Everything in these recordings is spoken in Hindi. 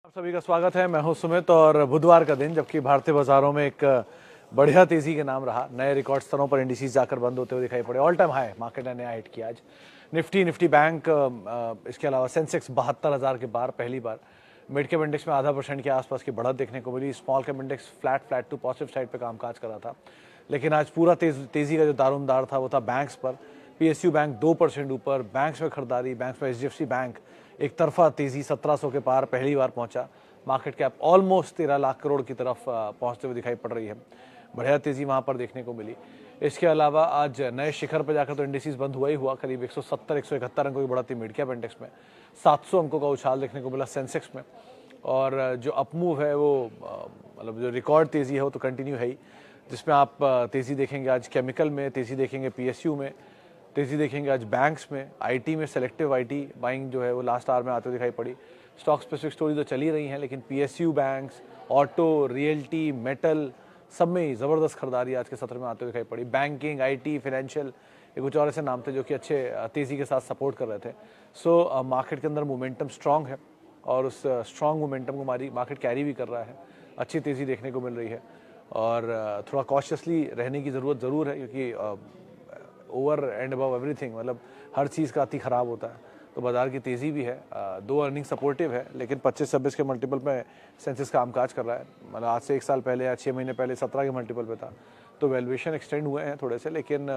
आप सभी का स्वागत है। मैं हूं सुमित और बुधवार का दिन जबकि भारतीय बाजारों में एक बढ़िया तेजी के नाम रहा। नए रिकॉर्ड स्तरों पर इंडिसेस जाकर बंद होते हुए दिखाई पड़े। ऑल टाइम हाई मार्केट ने नया हिट किया आज। निफ्टी बैंक, इसके अलावा सेंसेक्स 72,000 के पार पहली बार। मिड कैप इंडेक्स में 0.5% के आसपास की बढ़त देखने को मिली। Small cap index flat to positive side पर कामकाज कर रहा था, लेकिन आज पूरा तेजी का जो दारोमदार था वो था बैंक्स पर। पीएसयू बैंक 2% ऊपर। बैंक्स में खरीदारी, बैंक्स में एचडीएफसी बैंक एक तरफा तेजी 1700 के पार पहली बार पहुंचा। Market cap almost 13 lakh crore की तरफ पहुंचते हुए दिखाई पड़ रही है। बढ़िया तेजी वहां पर देखने को मिली। इसके अलावा आज नए शिखर पर जाकर तो इंडिसेस बंद हुआ ही हुआ। करीब 170-171 अंकों की बढ़त थी मिड कैप इंडेक्स में। 700 अंकों का उछाल देखने को मिला सेंसेक्स में। और जो अपमूव है वो मतलब जो रिकॉर्ड तेजी है वो तो कंटिन्यू है ही, जिसमें आप तेजी देखेंगे आज केमिकल में, तेजी देखेंगे पीएसयू में, तेजी देखेंगे आज बैंक्स में, आईटी में सेलेक्टिव आईटी बाइंग जो है वो लास्ट आवर में आते हुए दिखाई पड़ी। स्टॉक स्पेसिफिक स्टोरी तो चली रही हैं, लेकिन PSU banks, auto, realty, metal सब में ही ज़बरदस्त खरीदारी आज के सत्र में आते हुए दिखाई पड़ी। बैंकिंग, आईटी, फाइनेंशियल, ये कुछ और ऐसे नाम थे जो कि अच्छे तेज़ी के साथ सपोर्ट कर रहे थे। सो मार्केट के अंदर मोमेंटम स्ट्रांग है और उस स्ट्रांग मोमेंटम को मार्केट कैरी भी कर रहा है। अच्छी तेज़ी देखने को मिल रही है और थोड़ा कॉशियसली रहने की ज़रूरत ज़रूर है, क्योंकि ओवर एंड अबव एवरीथिंग मतलब हर चीज़ का अति खराब होता है। तो बाजार की तेज़ी भी है, दो अर्निंग सपोर्टिव है, लेकिन 25-26 के मल्टीपल पे सेंसेस का कामकाज कर रहा है। मतलब आज से 1 साल पहले या 6 महीने पहले 17 के मल्टीपल पे था। तो वैल्यूएशन एक्सटेंड हुए हैं थोड़े से, लेकिन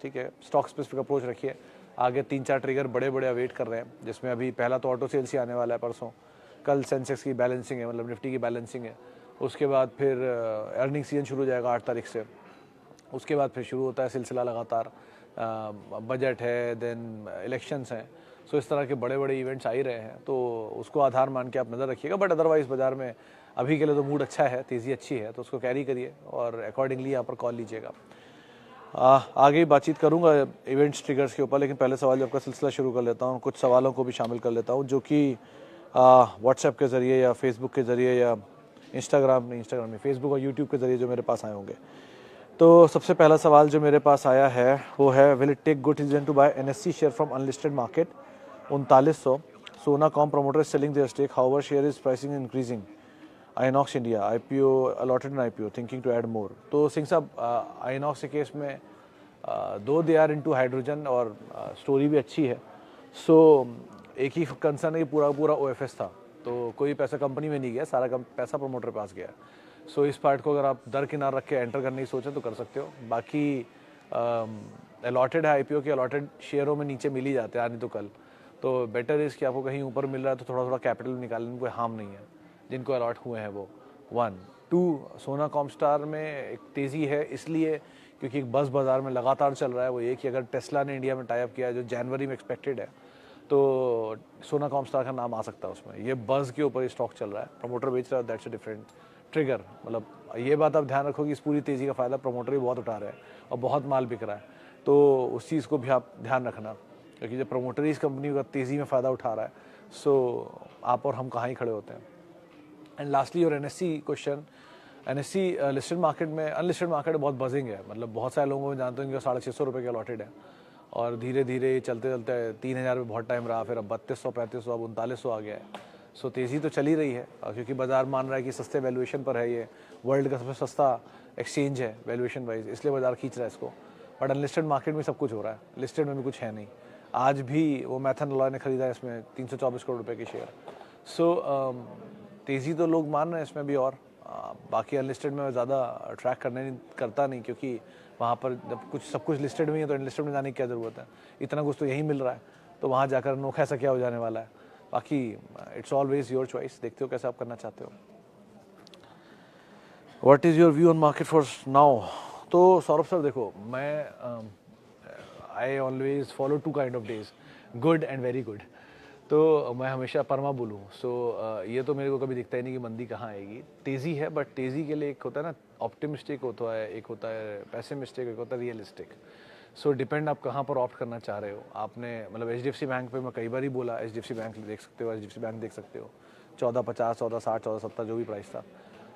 ठीक है, स्टॉक स्पेसिफिक अप्रोच रखिए। आगे 3-4 ट्रिगर बड़े बड़े अवेट कर रहे हैं, जिसमें अभी पहला तो ऑटो सेल्स ही आने वाला है परसों। कल सेंसेक्स की बैलेंसिंग है, मतलब निफ्टी की बैलेंसिंग है। उसके बाद फिर अर्निंग सीजन शुरू हो जाएगा 8 तारीख से। उसके बाद फिर शुरू होता है सिलसिला लगातार। बजट है, देन इलेक्शंस हैं। सो इस तरह के बड़े बड़े इवेंट्स आ ही रहे हैं, तो उसको आधार मान के आप नज़र रखिएगा। बट अदरवाइज़ बाजार में अभी के लिए तो मूड अच्छा है, तेज़ी अच्छी है, तो उसको कैरी करिए और अकॉर्डिंगली यहाँ पर कॉल लीजिएगा। आगे बातचीत करूँगा इवेंट्स ट्रिगर्स के ऊपर, लेकिन पहले सवाल जब का सिलसिला शुरू कर लेता हूँ। कुछ सवालों को भी शामिल कर लेता हूँ जो कि व्हाट्सएप के ज़रिए या फेसबुक के ज़रिए या इंस्टाग्राम में फेसबुक और यूट्यूब के ज़रिए जो मेरे पास आए होंगे। तो सबसे पहला सवाल जो मेरे पास आया है वो है, will it take good decision to buy NSC share from unlisted market 3900। Sona com promoter is selling their stake, however share is pricing increasing. Inox India IPO allotted an IPO thinking to add more. तो सिंह साहब, आइनॉक्स के केस में though they are into hydrogen और स्टोरी भी अच्छी है। सो एक ही कंसर्न है कि पूरा पूरा ओएफएस था, तो कोई पैसा कंपनी में नहीं गया, सारा पैसा प्रमोटर पास गया। सो इस पार्ट को अगर आप दरकिनार रख के एंटर करने की सोचें तो कर सकते हो। बाकी अलॉटेड है आईपीओ के, अलॉटेड शेयरों में नीचे मिल ही जाते हैं आज नहीं तो कल। तो बेटर इज़ कि आपको कहीं ऊपर मिल रहा है तो थोड़ा थोड़ा कैपिटल निकालने में कोई हार्म नहीं है जिनको अलॉट हुए हैं वो। 1 2 सोना कॉमस्टार में एक तेज़ी है इसलिए क्योंकि एक बस बाजार में लगातार चल रहा है। वो ये कि अगर टेस्ला ने इंडिया में टाई अप किया है जो जनवरी में एक्सपेक्टेड है, तो सोना कॉमस्टार का नाम आ सकता है उसमें। ये बस के ऊपर स्टॉक चल रहा है, प्रमोटर बेच रहा है, दैट्स अ डिफरेंट ट्रिगर। मतलब ये बात आप ध्यान रखो कि इस पूरी तेज़ी का फ़ायदा प्रमोटर भी बहुत उठा रहे हैं और बहुत माल बिक रहा है, तो उस चीज़ को भी आप ध्यान रखना, क्योंकि जब प्रमोटर इस कंपनी का तेज़ी में फ़ायदा उठा रहा है, सो आप और हम कहाँ ही खड़े होते हैं। एंड लास्टली और NSC question, NSC listed market में, अनलिस्टेड मार्केट में बहुत बजिंग है। मतलब बहुत सारे लोगों को जानते हैं कि 650 रुपये के अलॉटेड है और धीरे धीरे चलते चलते 3000 में बहुत टाइम रहा, फिर अब 3200, 3500, अब 3900 आ गया है। सो तेज़ी तो चली रही है क्योंकि बाजार मान रहा है कि सस्ते वैल्यूएशन पर है, ये वर्ल्ड का सबसे सस्ता एक्सचेंज है वैल्यूएशन वाइज, इसलिए बाजार खींच रहा है इसको। बट अनलिस्टेड मार्केट में सब कुछ हो रहा है, लिस्टेड में भी कुछ है नहीं। आज भी वो मैथन लॉय ने खरीदा है इसमें 324 करोड़ रुपये के शेयर। सो तेज़ी तो लोग मान रहे हैं इसमें भी, और बाकी अनलिस्टेड में ज़्यादा ट्रैक करता नहीं, क्योंकि वहाँ पर जब सब कुछ लिस्टेड में है तो अनलिस्टेड में जाने की क्या ज़रूरत है। इतना कुछ तो यहीं मिल रहा है, तो वहाँ जाकर अनोखा ऐसा क्या हो जाने वाला है। बाकी इट्स ऑलवेज योर चॉइस, देखते हो कैसे आप करना चाहते हो। What is your view on market for now. तो सौरभ सर देखो, मैं I always follow 2 kind of days, good and very good. तो मैं हमेशा परमा बोलूँ। सो ये तो मेरे को कभी दिखता ही नहीं कि मंदी कहाँ आएगी। तेज़ी है, बट तेज़ी के लिए एक होता है ना ऑप्टिमिस्टिक होता है, एक होता है पेसिमिस्टिक, एक होता है रियलिस्टिक। सो डिपेंड आप कहाँ पर ऑप्ट करना चाह रहे हो। आपने मतलब एचडीएफसी बैंक पे मैं कई बार ही बोला, एचडीएफसी बैंक देख सकते हो, एचडीएफसी बैंक देख सकते हो। 1450, 1460, 1470 जो भी प्राइस था,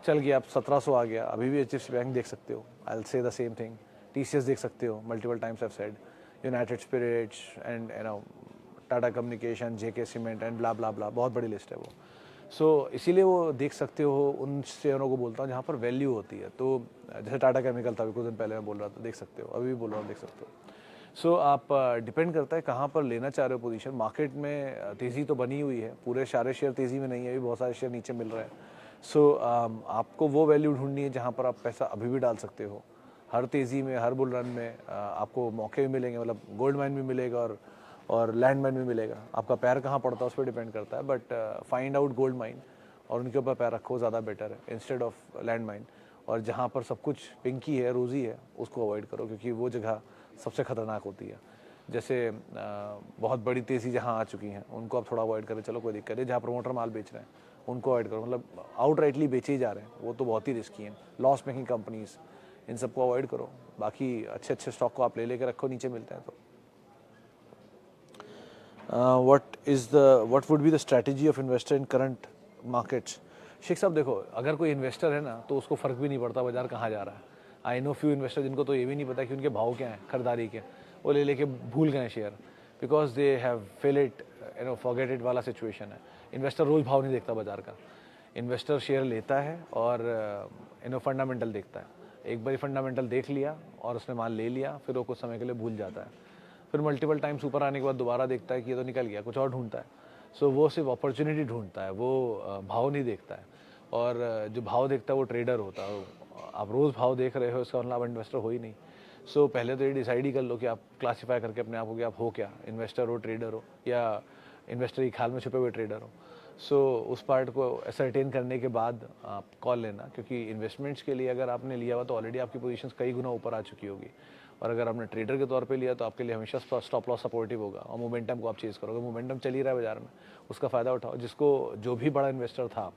चल गया, अब 1700 आ गया। अभी भी एचडीएफसी बैंक देख सकते हो, I will say the same thing. TCS देख सकते हो, multiple times I have said, United Spirits and Tata Communication, JK Cement and blah blah blah, बहुत बड़ी लिस्ट है वो। सो इसीलिए वो देख सकते हो, उन शेयरों को बोलता हूँ जहाँ पर वैल्यू होती है। तो जैसे टाटा केमिकल था, अभी कुछ दिन पहले मैं बोल रहा था, देख सकते हो, अभी भी बोल रहा हूँ, देख सकते हो। सो आप डिपेंड करता है कहाँ पर लेना चाह रहे हो पोजीशन। मार्केट में तेज़ी तो बनी हुई है, पूरे सारे शेयर तेज़ी में नहीं है, अभी बहुत सारे शेयर नीचे मिल रहे हैं। सो आपको वो वैल्यू ढूंढनी है जहाँ पर आप पैसा अभी भी डाल सकते हो। हर तेज़ी में, हर बुल रन में आपको मौके भी मिलेंगे, मतलब गोल्ड माइन भी मिलेगा और लैंड माइन भी मिलेगा। आपका पैर कहाँ पड़ता है उस पर डिपेंड करता है, but find out gold mine और उनके ऊपर पैर रखो, ज़्यादा बेटर है इंस्टेड ऑफ लैंड माइन। और जहाँ पर सब कुछ पिंकी है, रोज़ी है, उसको अवॉइड करो, क्योंकि वो जगह सबसे ख़तरनाक होती है। जैसे बहुत बड़ी तेज़ी जहाँ आ चुकी हैं उनको आप थोड़ा अवॉइड करें, चलो कोई दिक्कत नहीं। जहाँ प्रमोटर माल बेच रहे हैं उनको अवॉइड करो, मतलब आउटराइटली बेचे ही जा रहे हैं, वो तो बहुत ही रिस्की हैं। लॉस मेकिंग कंपनीज, इन सबको अवॉइड करो। बाकी अच्छे अच्छे स्टॉक को आप ले लेके रखो, नीचे मिलते हैं तो। what would be the strategy of investor in current markets? Sheikh साहब देखो, अगर कोई इन्वेस्टर है ना तो उसको फ़र्क भी नहीं पड़ता बाजार कहाँ जा रहा है। आई नो फ्यू इन्वेस्टर जिनको तो ये भी नहीं पता कि उनके भाव क्या हैं खरीदारी के, वो ले लेके भूल गए share, because they have fail it, forget it वाला सिचुएशन है। इन्वेस्टर रोज़ भाव नहीं देखता बाजार का, इन्वेस्टर शेयर लेता है और फंडामेंटल देखता है। एक बार फंडामेंटल देख लिया और उसने माल ले लिया, फिर वो कुछ समय के लिए भूल जाता है। फिर मल्टीपल टाइम्स ऊपर आने के बाद दोबारा देखता है कि ये तो निकल गया, कुछ और ढूंढता है। सो वो सिर्फ अपॉर्चुनिटी ढूंढता है, वो भाव नहीं देखता है। और जो भाव देखता है वो ट्रेडर होता है। आप रोज़ भाव देख रहे हो, इसका मतलब आप इन्वेस्टर हो ही नहीं। सो पहले तो ये डिसाइड ही कर लो कि आप क्लासीफाई करके अपने आप को कि आप हो क्या, इन्वेस्टर हो, ट्रेडर हो, या इन्वेस्टर की खाल में छुपे हुए ट्रेडर हो। सो उस पार्ट को असरटेन करने के बाद आप कॉल लेना, क्योंकि इन्वेस्टमेंट्स के लिए अगर आपने लिया हुआ तो ऑलरेडी आपकी पोजीशंस कई गुना ऊपर आ चुकी होगी। और अगर आपने ट्रेडर के तौर पे लिया तो आपके लिए हमेशा स्टॉप लॉस सपोर्टिव होगा, और मोमेंटम को आप चेज करोगे। मोमेंटम चल ही रहा है बाजार में, उसका फ़ायदा उठाओ। जिसको जो भी बड़ा इन्वेस्टर था,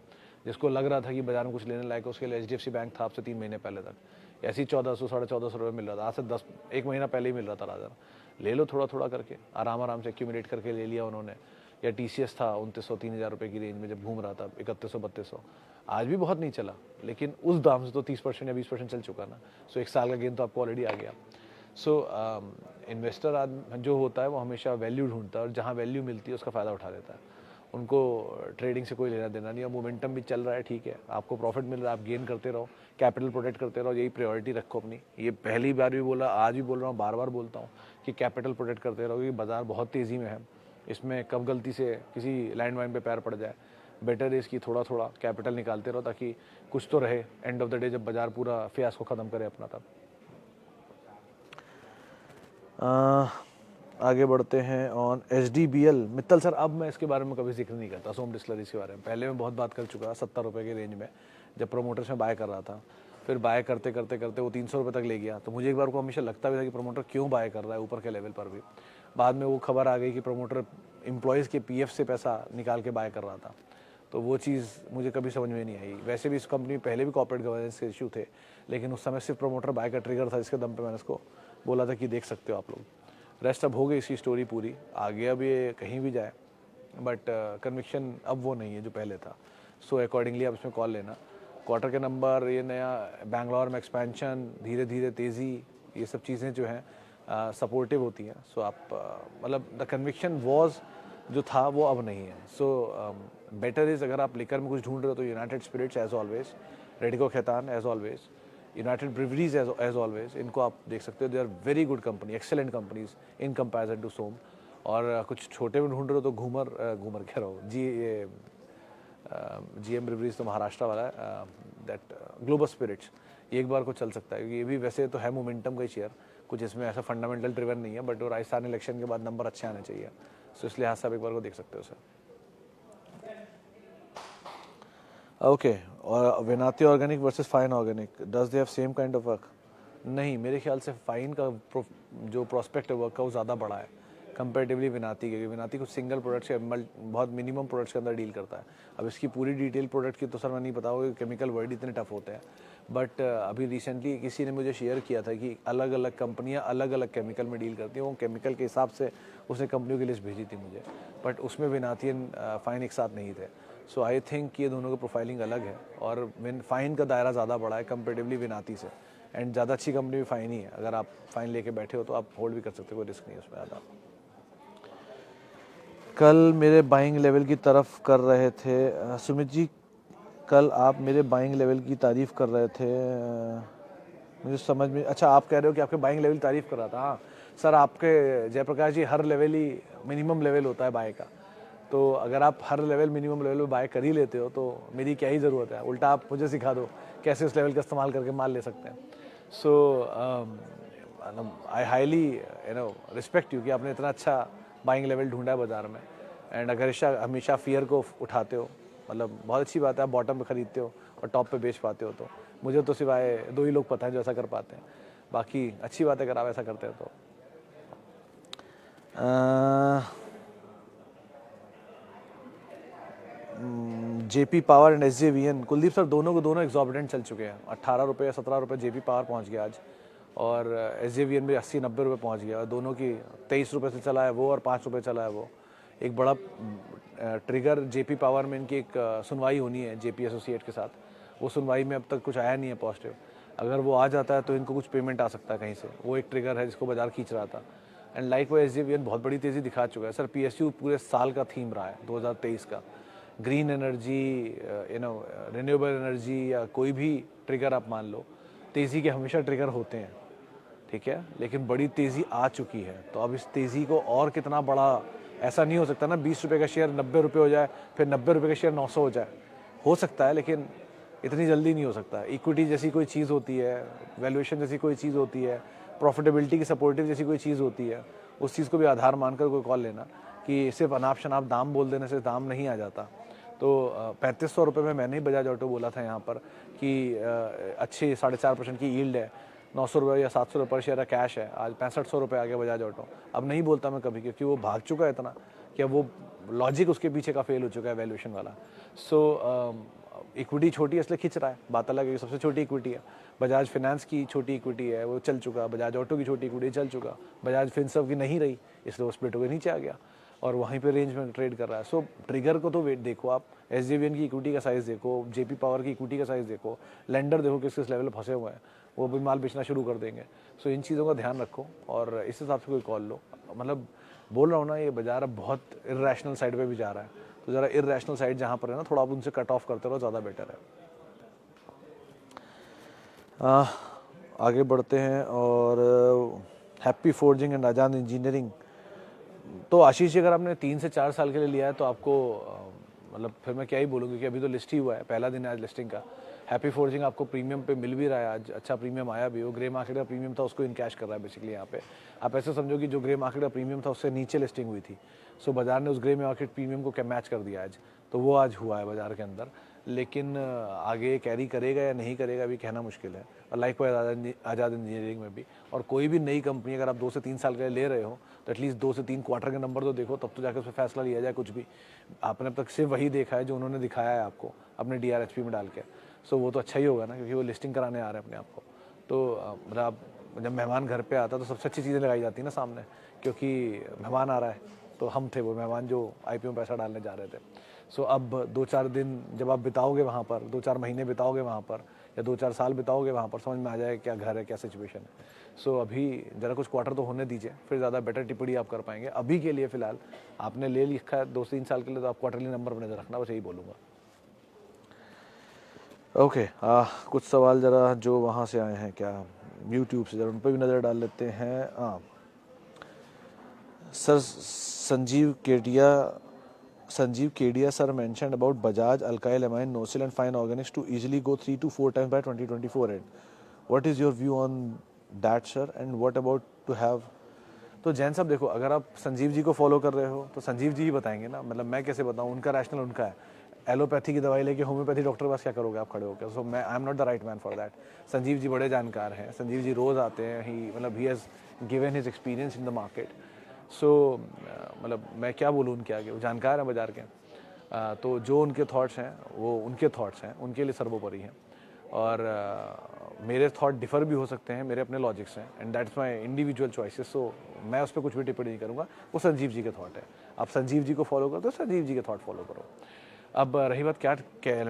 जिसको लग रहा था कि बाजार में कुछ लेने लायक, उसके लिए HDFC बैंक था आपसे 3 महीने पहले तक ऐसी 1400 1450 रुपये मिल रहा था। आज से 1 महीना पहले ही मिल रहा था राजा। ले लो थोड़ा थोड़ा करके, आराम आराम से एक्यूमुलेट करके ले लिया उन्होंने। या TCS था 2900 3000 रुपये की रेंज में जब घूम रहा था, 3100 3200, आज भी बहुत नहीं चला, लेकिन उस दाम से तो 30% या 20% चल चुका ना। सो 1 साल का गेन तो आपको ऑलरेडी आ गया। सो इन्वेस्टर जो होता है वो हमेशा वैल्यू ढूंढता है, और जहाँ वैल्यू मिलती है उसका फ़ायदा उठा लेता है। उनको ट्रेडिंग से कोई लेना देना नहीं। और मोमेंटम भी चल रहा है, ठीक है, आपको प्रॉफिट मिल रहा है, आप गेन करते रहो, कैपिटल प्रोटेक्ट करते रहो, यही प्रायोरिटी रखो अपनी। ये पहली बार भी बोला, आज भी बोल रहा हूँ, बार बार बोलता हूँ कि कैपिटल प्रोटेक्ट करते रहो, क्योंकि बाजार बहुत तेज़ी में है। इसमें कब गलती से किसी लैंड माइन पर पैर पड़ जाए, बेटर इज़ कि थोड़ा थोड़ा कैपिटल निकालते रहो, ताकि कुछ तो रहे एंड ऑफ द डे जब बाजार पूरा फियास को ख़त्म करे अपना। तब आगे बढ़ते हैं ऑन SDBL। मित्तल सर, अब मैं इसके बारे में कभी जिक्र नहीं करता, सोम डिस्टिलरीज के बारे में। पहले मैं बहुत बात कर चुका, 70 रुपये के रेंज में जब प्रोमोटर्स में बाय कर रहा था। फिर बाय करते करते करते वो 300 रुपये तक ले गया। तो मुझे एक बार को हमेशा लगता भी था कि प्रोमोटर क्यों बाय कर रहा है ऊपर के लेवल पर भी। बाद में वो खबर आ गई कि प्रोमोटर एम्प्लॉयज़ के PF से पैसा निकाल के बाय कर रहा था। तो वो चीज़ मुझे कभी समझ में नहीं आई। वैसे भी इस कंपनी पहले भी कॉर्पोरेट गवर्नेंस के इशू थे, लेकिन उस समय सिर्फ प्रोमोटर बाय का ट्रिगर था, जिसके दम पे मैंने उसको बोला था कि देख सकते हो आप लोग। रेस्ट अब हो गई इसकी स्टोरी पूरी, आगे अब ये कहीं भी जाए, बट कन्विक्शन अब वो नहीं है जो पहले था। सो अकॉर्डिंगली आप इसमें कॉल लेना। क्वार्टर के नंबर, ये नया बैंगलोर में एक्सपेंशन, धीरे धीरे तेज़ी, ये सब चीज़ें जो हैं सपोर्टिव होती हैं। सो आप मतलब द कन्विक्शन वॉज जो था वो अब नहीं है। सो बेटर इज़, अगर आप लिकर में कुछ ढूंढ रहे हो तो United Spirits as always, Radico Khaitan as always, United Breweries as always, इनको आप देख सकते हो। They are very good company, excellent companies in comparison to some. और कुछ छोटे में ढूंढ रहे हो तो घूमर कह रहा हूँ जी, ये GM ब्रिवरीज तो महाराष्ट्र वाला है, दैट ग्लोबल स्पिरिट्स, ये एक बार को चल सकता है, क्योंकि ये भी वैसे तो है मोमेंटम का ही शेयर, कुछ इसमें ऐसा फंडामेंटल ड्रिवन नहीं है, बट वो राजस्थान इलेक्शन के बाद नंबर अच्छे आने चाहिए। सो इस लिहाज से आप एक बार को देख सकते हो सर। ओके, और विनाती organic versus fine organic, does they have same kind of work? नहीं, मेरे ख्याल से फाइन का जो प्रोस्पेक्ट है वर्क का वो ज़्यादा बड़ा है कंपेरेटिवली विनाती के। विनाती कुछ सिंगल प्रोडक्ट से बहुत मिनिमम प्रोडक्ट्स के अंदर डील करता है। अब इसकी पूरी डिटेल प्रोडक्ट की तो सर मैं नहीं पता होगा, केमिकल वर्ड इतने टफ होते हैं। बट अभी रिसेंटली किसी ने मुझे शेयर किया था कि अलग अलग कंपनियां अलग अलग केमिकल में डील करती हैं, वो केमिकल के हिसाब से उसने कंपनियों की लिस्ट भेजी थी मुझे, बट उसमें विनाती एंड फाइन एक साथ नहीं थे। सो आई थिंक ये दोनों का प्रोफाइलिंग अलग है, और फाइन का दायरा ज़्यादा बड़ा है कंपेरेटिवली विनाती से। एंड ज़्यादा अच्छी कंपनी भी फाइन ही है, अगर आप फाइन लेके बैठे हो तो आप होल्ड भी कर सकते हो, कोई रिस्क नहीं है उसमें ज़्यादा। कल मेरे बाइंग लेवल की तरफ कर रहे थे सुमित जी, कल आप मेरे बाइंग लेवल की तारीफ कर रहे थे। मुझे समझ में, अच्छा आप कह रहे हो कि आपके बाइंग लेवल तारीफ कर रहा था। हाँ सर, आपके जयप्रकाश जी हर लेवल ही मिनिमम लेवल होता है बाय का, तो अगर आप हर लेवल मिनिमम लेवल पे बाय कर ही लेते हो तो मेरी क्या ही ज़रूरत है, उल्टा आप मुझे सिखा दो कैसे उस लेवल का इस्तेमाल करके माल ले सकते हैं। सो आई हाईली रिस्पेक्ट यू कि आपने इतना अच्छा बाइंग लेवल ढूंढा है बाजार में, एंड अगर हमेशा फियर को उठाते हो, मतलब बहुत अच्छी बात है, आप बॉटम पे खरीदते हो और टॉप पे बेच पाते हो। तो मुझे तो सिवाय 2 ही लोग पता है जो ऐसा कर पाते हैं, बाकी अच्छी बात है अगर आप ऐसा करते हो तो। JP power and SJVN, Kuldeep sir दोनों को दोनों एग्जॉर्बिडेंट चल चुके हैं। 18 रुपये या 17 रुपये जेपी पावर पहुंच गया आज, और एसजेवीएन भी 80-90 रुपये पहुंच गया, और दोनों की 23 रुपये से चला है वो और 5 रुपये चला है वो। एक बड़ा ट्रिगर जेपी पावर में इनकी एक सुनवाई होनी है जेपी एसोसिएट के साथ, वो सुनवाई में अब तक कुछ आया नहीं है पॉजिटिव। अगर वो आ जाता है तो इनको कुछ पेमेंट आ सकता है कहीं से, वो एक ट्रिगर है जिसको बाजार खींच रहा था। एंड लाइक वो एसजेवीएन बहुत बड़ी तेज़ी दिखा चुका है सर। पीएसयू पूरे साल का थीम रहा है 2023 का, ग्रीन एनर्जी, रिन्यूएबल एनर्जी, या कोई भी ट्रिगर आप मान लो, तेज़ी के हमेशा ट्रिगर होते हैं, ठीक है, लेकिन बड़ी तेज़ी आ चुकी है। तो अब इस तेज़ी को और कितना बड़ा, ऐसा नहीं हो सकता ना 20 रुपये का शेयर 90 रुपये हो जाए, फिर 90 रुपये का शेयर 900 हो जाए। हो सकता है लेकिन इतनी जल्दी नहीं हो सकता। इक्विटी जैसी कोई चीज़ होती है, वैल्यूएशन जैसी कोई चीज़ होती है, प्रॉफिटेबिलिटी की सपोर्टिव जैसी कोई चीज़ होती है, उस चीज़ को भी आधार मानकर कोई कॉल लेना, कि सिर्फ अनाप शनाप दाम बोल देने से दाम नहीं आ जाता। तो 3500 रुपये में मैंने ही बजाज ऑटो बोला था यहाँ पर कि अच्छी 4.5% की यील्ड है, 900 रुपये या 700 रुपये पर शेयर का कैश है, आज 6500 रुपये आ गया बजाज ऑटो। अब नहीं बोलता मैं कभी, क्योंकि वो भाग चुका है इतना कि अब वो लॉजिक उसके पीछे का फेल हो चुका है वैल्यूएशन वाला। सो इक्विटी छोटी है इसलिए खिंच रहा है, बात अलग है, सबसे छोटी इक्विटी है। बजाज फाइनेंस की छोटी इक्विटी है, वो चल चुका, बजाज ऑटो की छोटी इक्विटी चल चुका, बजाज फिनसर्व की नहीं रही, इसलिए वो स्प्लिट होकर नीचे आ गया और वहीं पे रेंज में ट्रेड कर रहा है। सो ट्रिगर को तो वेट देखो आप, एसजेवीएन की इक्विटी का साइज़ देखो, जेपी पावर की इक्विटी का साइज़ देखो, लेंडर देखो किस किस लेवल पर फंसे हुए हैं, वो भी माल बेचना शुरू कर देंगे। सो इन चीज़ों का ध्यान रखो और इस हिसाब से कोई कॉल लो। मतलब बोल रहा हूँ ना, ये बाजार अब बहुत इर्रेशनल साइड पे भी जा रहा है, तो ज़रा इर्रेशनल साइड जहाँ पर है ना, थोड़ा आप उनसे कट ऑफ करते रहो, ज़्यादा बेटर है। आगे बढ़ते हैं और happy forging and Azad engineering. तो आशीष जी, अगर आपने 3 से 4 साल के लिए लिया है तो आपको मतलब फिर मैं क्या ही बोलूँगी कि अभी तो लिस्ट ही हुआ है, पहला दिन है आज लिस्टिंग का। हैप्पी फोर्जिंग आपको प्रीमियम पे मिल भी रहा है आज, अच्छा प्रीमियम आया भी, वो ग्रे मार्केट का प्रीमियम था उसको इनकैश कर रहा है बेसिकली यहाँ पे। आप ऐसे समझो कि जो ग्रे मार्केट का प्रीमियम था उससे नीचे लिस्टिंग हुई थी, सो बाजार ने उस ग्रे मार्केट प्रीमियम को क्या मैच कर दिया आज, तो वो आज हुआ है बाजार के अंदर। लेकिन आगे कैरी करेगा या नहीं करेगा अभी कहना मुश्किल है, और लाइक आज़ाद इंजीनियरिंग में भी। और कोई भी नई कंपनी अगर आप 2 से 3 साल के लिए ले रहे हो तो एटलीस्ट 2 से 3 क्वार्टर के नंबर तो देखो, तब तो जाकर उस पर फैसला लिया जाए कुछ भी। आपने अब तक सिर्फ वही देखा है जो उन्होंने दिखाया है आपको अपने DRHP में डाल के, सो वो तो अच्छा ही होगा ना, क्योंकि वो लिस्टिंग कराने आ रहे हैं अपने आप को। तो मतलब जब मेहमान घर पे आता है तो सबसे अच्छी चीज़ें लगाई जाती है ना सामने, क्योंकि मेहमान आ रहा है, तो हम थे वो मेहमान जो IPO में पैसा डालने जा रहे थे। सो अब 2-4 दिन जब आप बिताओगे वहाँ पर, 2-4 महीने बिताओगे वहाँ पर, या 2-4 साल बिताओगे वहाँ पर, समझ में आ जाएगा क्या घर है क्या सिचुएशन है। सो अभी ज़रा कुछ क्वार्टर तो होने दीजिए, फिर ज़्यादा बेटर टिप्पणी आप कर पाएंगे। अभी के लिए फ़िलहाल आपने ले लिखा है 2 से 3 साल के लिए, तो आप क्वार्टरली नंबर पर नजर रखना, बस यही बोलूँगा। ओके, कुछ सवाल ज़रा जो वहाँ से आए हैं क्या यूट्यूब से, ज़रा उन पर भी नज़र डाल लेते हैं। Sir Sanjeev Kedia sir mentioned about Bajaj, Alkyl Amine, Nosil and Fine Organics to easily go 3 to 4 times by 2024 end. What is your view on that, sir? And what about to have? तो जैन साहब देखो, अगर आप संजीव जी को फॉलो कर रहे हो तो संजीव जी ही बताएंगे ना, मतलब मैं कैसे बताऊं, उनका रैशनल उनका है। एलोपैथी की दवाई लेके होम्योपैथी डॉक्टर के पास क्या करोगे आप खड़े होकर? सो मैं I am not the right man for that. Sanjeev ji बड़े जानकार हैं, संजीव जी रोज़ आते हैं, ही मतलब he has given his experience in the market. So मतलब मैं क्या बोलूँ उनके आगे, वो जानकार हैं बाजार के। तो जो उनके थॉट्स हैं वो उनके थॉट्स हैं, उनके लिए सर्वोपरि हैं। और मेरे थॉट डिफर भी हो सकते हैं, मेरे अपने लॉजिक्स हैं, and that's my individual choices. So मैं उस पर कुछ भी टिप्पणी नहीं करूँगा, वो संजीव जी के थॉट है। आप संजीव जी को फॉलो करो तो संजीव जी के थॉट फॉलो करो। अब रही बात क्या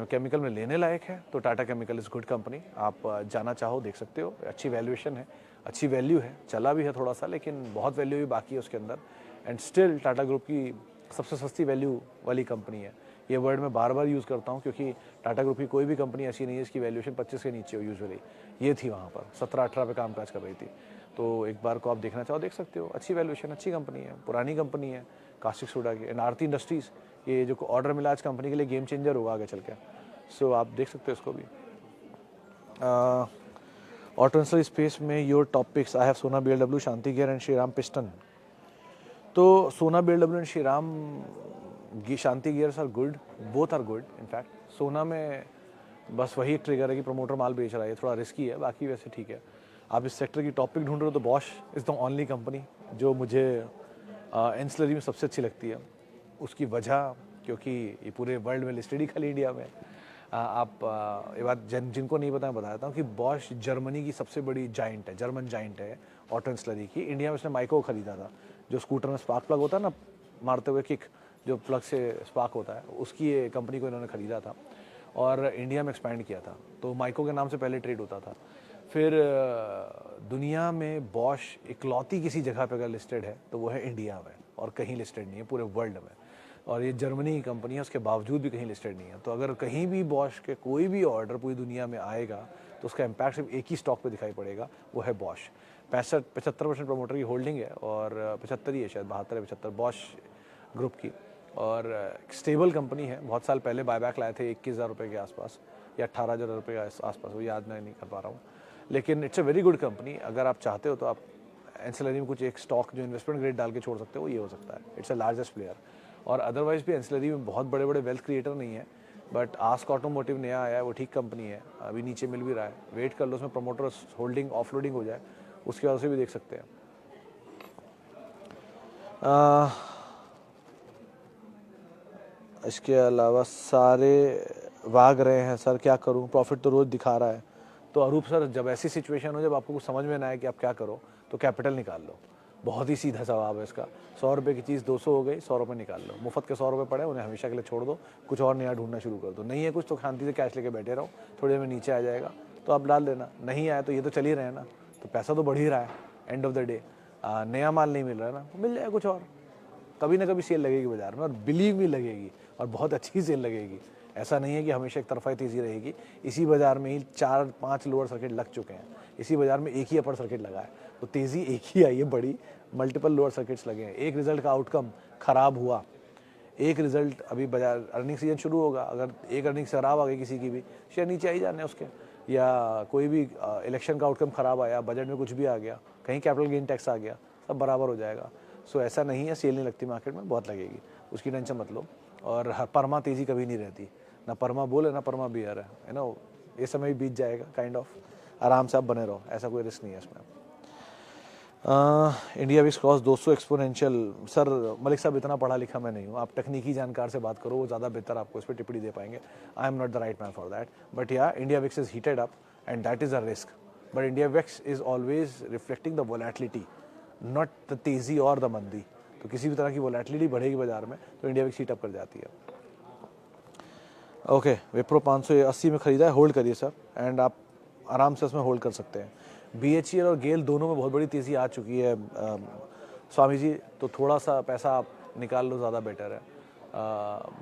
केमिकल में लेने लायक है, तो Tata chemical is good company. आप जाना चाहो देख सकते हो, अच्छी वैल्यूएशन है, अच्छी वैल्यू है, चला भी है थोड़ा सा, लेकिन बहुत वैल्यू भी बाकी है उसके अंदर। एंड स्टिल टाटा ग्रुप की सबसे सस्ती वैल्यू वाली कंपनी है। ये वर्ड मैं बार बार यूज़ करता हूँ क्योंकि टाटा ग्रुप की कोई भी कंपनी ऐसी नहीं है इसकी वैल्यूएशन 25 के नीचे हो यूजुअली। ये थी वहाँ पर 17-18 पे कामकाज कर रही थी। तो एक बार को आप देखना चाहो देख सकते हो, अच्छी वैल्यूएशन, अच्छी कंपनी है, पुरानी कंपनी है कास्टिक सोडा की। एंड आरती इंडस्ट्रीज़, ये जो ऑर्डर मिला आज कंपनी के लिए गेम चेंजर होगा आगे चल के। सो आप देख सकते हो इसको भी। ऑटो इंडस्ट्री स्पेस में your top picks, I have Sona BLW, Shanti gear and Shriram piston. तो Sona BLW and Shriram Shanti gears are good, both are good in fact. Sona में बस वही एक ट्रिगर है कि प्रमोटर माल बेच रहा है, थोड़ा रिस्की है, बाकी वैसे ठीक है। आप इस सेक्टर की टॉपिक ढूंढ रहे हो तो Bosch is the only company जो मुझे एंसिलरी में सबसे अच्छी लगती है। उसकी वजह क्योंकि ये पूरे वर्ल्ड में लिस्टेड ही खाली इंडिया में। आप ये बात जिनको नहीं पता मैं बताता हूँ कि बॉश जर्मनी की सबसे बड़ी जाइंट है, जर्मन जाइंट है ऑटो एंसिलरी की। इंडिया में उसने माइको खरीदा था, जो स्कूटर में स्पार्क प्लग होता है ना, मारते हुए किक, जो प्लग से स्पार्क होता है, उसकी ये कंपनी को इन्होंने ख़रीदा था और इंडिया में एक्सपैंड किया था। तो माइको के नाम से पहले ट्रेड होता था। फिर दुनिया में बॉश इकलौती किसी जगह पे अगर लिस्टेड है तो वो है इंडिया में, और कहीं लिस्टेड नहीं है पूरे वर्ल्ड में। और ये जर्मनी की कंपनी है, उसके बावजूद भी कहीं लिस्टेड नहीं है। तो अगर कहीं भी बॉश के कोई भी ऑर्डर पूरी दुनिया में आएगा तो उसका इम्पैक्ट सिर्फ एक ही स्टॉक पे दिखाई पड़ेगा, वो है बॉश। 75% प्रमोटर की होल्डिंग है और 75 ही है शायद, 72-75 बॉश ग्रुप की। और स्टेबल कंपनी है। बहुत साल पहले बायबैक लाए थे 21,000 रुपये के आसपास या 18,000 रुपये के आसपास, वो याद नहीं कर पा रहा हूँ। लेकिन it's a very good company. अगर आप चाहते हो तो आप एंसिलरी में कुछ एक स्टॉक जो इन्वेस्टमेंट ग्रेड डाल के छोड़ सकते हो, ये हो सकता है। It's a largest player. और अदरवाइज भी एंसिलरी में बहुत बड़े बड़े वेल्थ क्रिएटर नहीं है, बट आस्क ऑटोमोटिव नया आया है, वो ठीक कंपनी है, अभी नीचे मिल भी रहा है। वेट कर लो, उसमें प्रमोटर होल्डिंग ऑफलोडिंग हो जाए, उसके वजह से भी देख सकते हैं। इसके अलावा सारे भाग रहे हैं सर, क्या करूं, प्रॉफिट तो रोज़ दिखा रहा है। तो अरूप सर, जब ऐसी सिचुएशन हो जब आपको कुछ समझ में ना आए कि आप क्या करो, तो कैपिटल निकाल लो। बहुत ही सीधा जवाब है इसका। 100 रुपये की चीज़ 200 हो गई, 100 रुपये निकाल लो। मुफ्त के 100 रुपये पड़े, उन्हें हमेशा के लिए छोड़ दो, कुछ और नया ढूंढना शुरू कर दो। नहीं है कुछ तो शांति से कैश लेके बैठे रहो, थोड़ी देर में नीचे आ जाएगा तो आप डाल लेना। नहीं आया तो ये तो चल ही रहे हैं ना, तो पैसा तो बढ़ ही रहा है। एंड ऑफ द डे नया माल नहीं मिल रहा है ना, मिल जाएगा कुछ और। कभी ना कभी सेल लगेगी बाजार में, और बिलीव भी लगेगी, और बहुत अच्छी सेल लगेगी। ऐसा नहीं है कि हमेशा एक तरफा तेज़ी रहेगी। इसी बाजार में ही 4-5 लोअर सर्किट लग चुके हैं, इसी बाजार में एक ही अपर सर्किट लगा है, तो तेज़ी एक ही आई है बड़ी, मल्टीपल लोअर सर्किट्स लगे हैं। एक रिजल्ट का आउटकम खराब हुआ, एक रिजल्ट, अभी बाजार अर्निंग सीजन शुरू होगा, अगर एक अर्निंग खराब आ गई किसी की भी, शेयर नीचे आई जाने उसके। या कोई भी इलेक्शन का आउटकम खराब आया, बजट में कुछ भी आ गया, कहीं कैपिटल गेन टैक्स आ गया, सब बराबर हो जाएगा। सो ऐसा नहीं है सेल नहीं लगती मार्केट में, बहुत लगेगी, उसकी टेंशन मत लो। और परमा तेज़ी कभी नहीं रहती, ना परमा बुल है ना परमा बियर है ना। ये समय भी बीत जाएगा काइंड ऑफ, आराम से आप बने रहो, ऐसा कोई रिस्क नहीं है इसमें। India VIX cross 200 exponential. Sir Malik साहब, इतना पढ़ा लिखा मैं नहीं हूँ, आप तकनीकी जानकार से बात करो, वो ज़्यादा बेहतर आपको इस पर टिप्पणी दे पाएंगे। I am not the right man for that, but yeah India VIX is heated up and that is a risk. But India VIX is always reflecting the volatility, not the तेज़ी और द मंदी। तो किसी भी तरह की वोलेटिलिटी बढ़ेगी बाजार में तो इंडिया विक्स हीट अप कर जाती है। ओके, विप्रो 580 में खरीदा है, होल्ड करिए सर, एंड आप आराम से उसमें होल्ड कर सकते हैं। BHEL और गेल दोनों में बहुत बड़ी तेज़ी आ चुकी है स्वामी जी, तो थोड़ा सा पैसा आप निकाल लो, ज़्यादा बेटर है।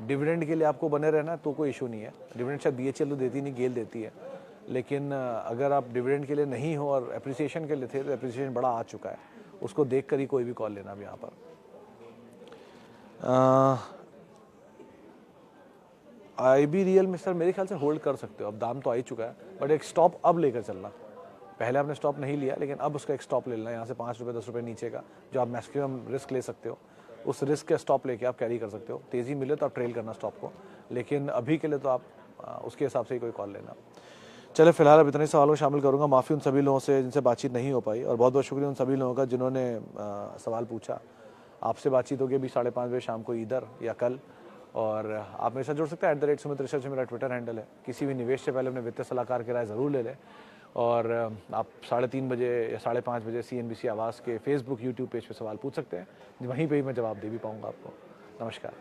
डिविडेंड के लिए आपको बने रहना तो कोई इशू नहीं है। डिविडेंड शायद BHEL तो देती नहीं, गेल देती है, लेकिन अगर आप डिविडेंड के लिए नहीं हो और एप्रिसिएशन के लिए थे, तो एप्रिसिएशन बड़ा आ चुका है, उसको देख कर ही कोई भी कॉल लेना अब यहाँ पर। IB रियल में सर मेरे ख्याल से होल्ड कर सकते हो, अब दाम तो आ ही चुका है, बट एक स्टॉप अब लेकर चलना। पहले आपने स्टॉप नहीं लिया, लेकिन अब उसका एक स्टॉप ले लेना, यहाँ से 5 रुपये 10 रुपये नीचे का, जो आप मैक्सिमम रिस्क ले सकते हो, उस रिस्क का स्टॉप लेके आप कैरी कर सकते हो। तेज़ी मिले तो आप ट्रेल करना स्टॉप को, लेकिन अभी के लिए तो आप उसके हिसाब से ही कोई कॉल लेना। चले, फिलहाल अब इतने सवालों शामिल करूँगा। माफ़ी उन सभी लोगों से जिनसे बातचीत नहीं हो पाई, और बहुत बहुत शुक्रिया उन सभी लोगों का जिन्होंने सवाल पूछा। आपसे बातचीत होगी अभी 5:30 बजे शाम को, इधर या कल। और आप मेरे साथ जुड़ सकते हैं, @सुमित रिसर्च मेरा ट्विटर हैंडल है। किसी भी निवेश से पहले अपने वित्तीय सलाहकार की राय ज़रूर ले लें। और आप 3:30 बजे या 5:30 बजे CNBC आवाज़ के फेसबुक यूट्यूब पेज पे सवाल पूछ सकते हैं, वहीं पे ही मैं जवाब दे भी पाऊँगा आपको। नमस्कार।